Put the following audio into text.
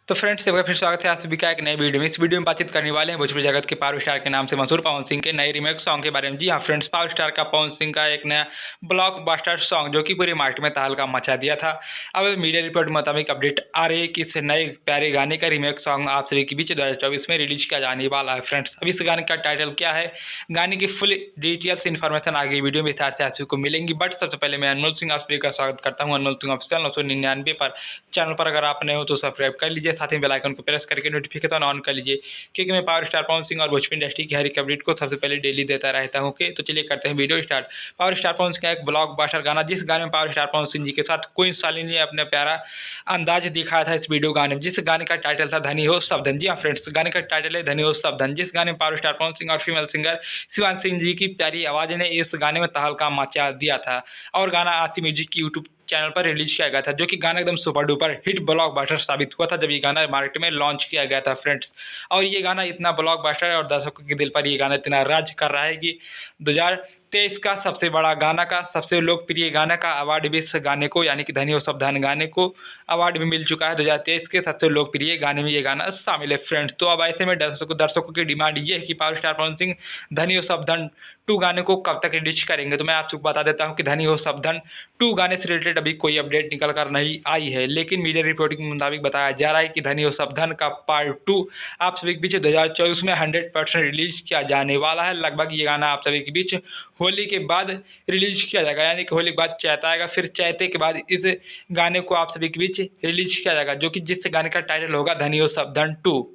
तो फ्रेंड्स, एक बार फिर स्वागत है आप सभी का एक नए वीडियो में। इस वीडियो में बातचीत करने वाले हैं भोजपुरी जगत के पावर स्टार के नाम से मशहूर पवन सिंह के नए रीमेक सॉन्ग के बारे में। जी हाँ फ्रेंड्स, पावर स्टार का पवन सिंह का एक नया ब्लॉकबस्टर सॉन्ग जो कि पूरे मार्केट में तहलका मचा दिया था। अब मीडिया रिपोर्ट मुताबिक अपडेट आ रही है कि इस नए प्यारे गाने का रीमेक सॉन्ग आप सभी के बीच 2024 में रिलीज किया जाने वाला है। फ्रेंड्स, अब इस गाने का टाइटल क्या है, गाने की फुल डिटेल्स इन्फॉर्मेशन आगे वीडियो में विस्तार से आप सभी को मिलेंगी। बट सबसे पहले मैं अनमोल सिंह आप सभी का स्वागत करता हूँ अनमोल सिंह ऑफिशियल 999 पर। चैनल पर अगर आप नए हो तो सब्सक्राइब कर लीजिए, साथ ही बेल आइकन को प्रेस करके नोटिफिकेशन ऑन कर लीजिए, क्योंकि मैं पावर स्टार पवन सिंह और भोजपुरी इंडस्ट्री की हर एक अपडेट को सबसे पहले डेली देता रहता हूं। ओके, तो चलिए करते हैं video start. Power star Pawan Singh का एक ब्लॉकबस्टर गाना, जिस गाने में पावर स्टार पवन सिंह जी के साथ क्वीन शालिनी ने अपने प्यारा अंदाज दिखाया था इस वीडियो गाने में, जिस गाने का टाइटल था धनी हो सब धन। जी हाँ फ्रेंड्स, गाने का टाइटल है धनी हो सब धन, जिस गाने में पावर स्टार पवन सिंह और फीमेल सिंगर शिवांगी सिंह जी की प्यारी आवाज ने इस गाने में तहलका मचा दिया था। और गाना आशी म्यूजिक की यूट्यूब चैनल पर रिलीज किया गया था, जो कि गाना एकदम सुपर डुपर हिट ब्लॉकबस्टर साबित हुआ था जब ये गाना मार्केट में लॉन्च किया गया था फ्रेंड्स। और ये गाना इतना ब्लॉकबस्टर है और दर्शकों के दिल पर ये गाना इतना राज कर रहा है कि 2023 का सबसे बड़ा गाना का, सबसे लोकप्रिय गाना का अवार्ड भी इस गाने को, यानी कि धनी हो सब धन गाने को अवार्ड भी मिल चुका है। 2023 के सबसे लोकप्रिय गाने में ये गाना शामिल है फ्रेंड्स। तो अब ऐसे में दर्शकों की डिमांड ये है कि पावर स्टार पवन सिंह धनी हो सब धन 2 गाने को कब तक रिलीज करेंगे। तो मैं आप सबको बता देता हूँ कि धनी हो सब धन 2 गाने से रिलेटेड अभी कोई अपडेट निकल कर नहीं आई है, लेकिन मीडिया रिपोर्टिंग के मुताबिक बताया जा रहा है कि धनी हो सब धन का पार्ट 2 आप सभी के बीच 2024 में 100% रिलीज किया जाने वाला है। लगभग ये गाना आप सभी के बीच होली के बाद रिलीज किया जाएगा, यानी कि होली के बाद चैत आएगा, फिर चैते के बाद इस गाने को आप सभी के बीच रिलीज किया जाएगा, जो कि जिस गाने का टाइटल होगा धनी हो सब धन 2।